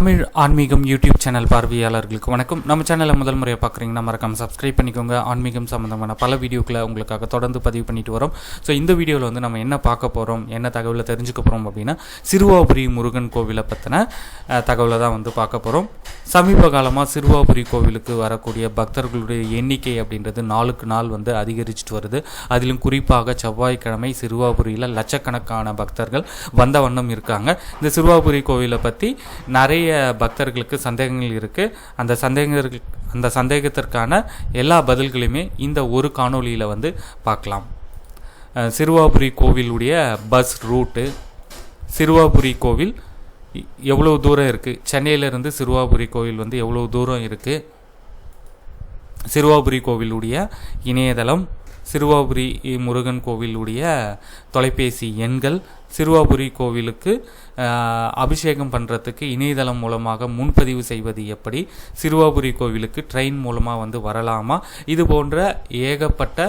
தமிழ் ஆன்மீகம் YouTube channel பார்வையாளர்களுக்கு வணக்கம். நம்ம சேனலை முதல் முறையாக பார்க்குறீங்கன்னா மறக்காம சப்ஸ்கிரைப் பண்ணிக்கோங்க. ஆன்மீகம் சம்மந்தமான பல வீடியோக்களை உங்களுக்காக தொடர்ந்து பதிவு பண்ணிட்டு வரோம். ஸோ இந்த வீடியோவில் வந்து நம்ம என்ன பார்க்க போகிறோம், என்ன தகவலை தெரிஞ்சுக்க போகிறோம் அப்படின்னா, சிறுவாபுரி முருகன் கோவிலை பற்றின தகவலை தான் வந்து பார்க்க போகிறோம். சமீப காலமாக சிறுவாபுரி கோவிலுக்கு வரக்கூடிய பக்தர்களுடைய எண்ணிக்கை அப்படின்றது நாளுக்கு நாள் வந்து அதிகரிச்சுட்டு வருது. அதிலும் குறிப்பாக செவ்வாய்க்கிழமை சிறுவாபுரியில் லட்சக்கணக்கான பக்தர்கள் வந்த வண்ணம் இருக்காங்க. இந்த சிறுவாபுரி கோவிலை பற்றி நிறைய பக்தர்களுக்கு சந்தேகங்கள் இருக்குது. அந்த சந்தேகத்திற்கான எல்லா பதில்களையுமே இந்த ஒரு காணொலியில் வந்து பார்க்கலாம். சிறுவாபுரி கோவிலுடைய பஸ் ரூட்டு, சிறுவாபுரி கோவில் எவ்வளோ தூரம் இருக்குது, சென்னையிலேருந்து சிறுவாபுரி கோவில் வந்து எவ்வளோ தூரம் இருக்குது, சிறுவாபுரி கோவிலுடைய இணையதளம், சிறுவாபுரி முருகன் கோவிலுடைய தொலைபேசி எண்கள், சிறுவாபுரி கோவிலுக்கு அபிஷேகம் பண்ணுறதுக்கு இணையதளம் மூலமாக முன்பதிவு செய்வது எப்படி, சிறுவாபுரி கோவிலுக்கு ட்ரெயின் மூலமாக வந்து வரலாமா, இது போன்ற ஏகப்பட்ட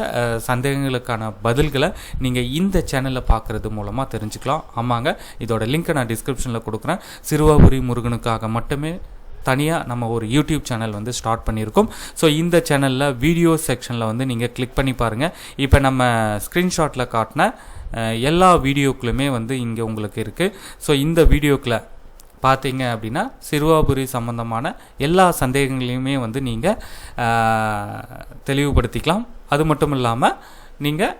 சந்தேகங்களுக்கான பதில்களை நீங்கள் இந்த சேனலில் பார்க்குறது மூலமாக தெரிஞ்சுக்கலாம். ஆமாங்க, இதோட லிங்க்கை நான் டிஸ்கிரிப்ஷனில் கொடுக்குறேன். சிறுவாபுரி முருகனுக்காக மட்டுமே தனியாக நம்ம ஒரு யூடியூப் சேனல் வந்து ஸ்டார்ட் பண்ணியிருக்கோம். ஸோ இந்த சேனலில் வீடியோ செக்ஷனில் வந்து நீங்கள் கிளிக் பண்ணி பாருங்கள். இப்போ நம்ம ஸ்க்ரீன்ஷாட்டில் காட்டின எல்லா வீடியோக்களுமே வந்து இங்கே உங்களுக்கு இருக்குது. ஸோ இந்த வீடியோக்களை பார்த்தீங்க அப்படின்னா சிறுவாபுரி சம்பந்தமான எல்லா சந்தேகங்களையுமே வந்து நீங்கள் தெளிவுபடுத்திக்கலாம். அது மட்டும் இல்லாமல் நீங்கள்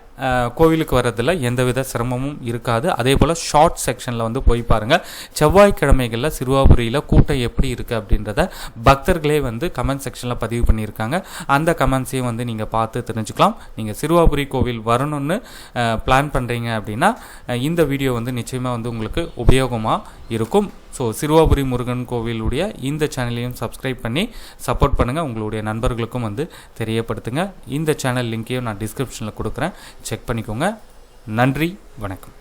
கோவிலுக்கு வர்றதில் எந்தவித சிரமமும் இருக்காது. அதே போல் ஷார்ட் செக்ஷனில் வந்து போய் பாருங்கள். செவ்வாய்க்கிழமைகளில் சிறுவாபுரியில் கூட்டம் எப்படி இருக்குது அப்படின்றத பக்தர்களே வந்து கமெண்ட் செக்ஷனில் பதிவு பண்ணியிருக்காங்க. அந்த கமெண்ட்ஸையும் வந்து நீங்கள் பார்த்து தெரிஞ்சுக்கலாம். நீங்கள் சிறுவாபுரி கோவில் வரணும்னு பிளான் பண்ணுறீங்க அப்படின்னா இந்த வீடியோ வந்து நிச்சயமாக வந்து உங்களுக்கு உபயோகமாக இருக்கும். ஸோ சிறுவாபுரி முருகன் கோவிலுடைய இந்த சேனலையும் சப்ஸ்கிரைப் பண்ணி சப்போர்ட் பண்ணுங்கள். உங்களுடைய நண்பர்களுக்கும் வந்து தெரியப்படுத்துங்க. இந்த சேனல் லிங்க்கையும் நான் டிஸ்கிரிப்ஷனில் கொடுக்குறேன், செக் பண்ணிக்கோங்க. நன்றி, வணக்கம்.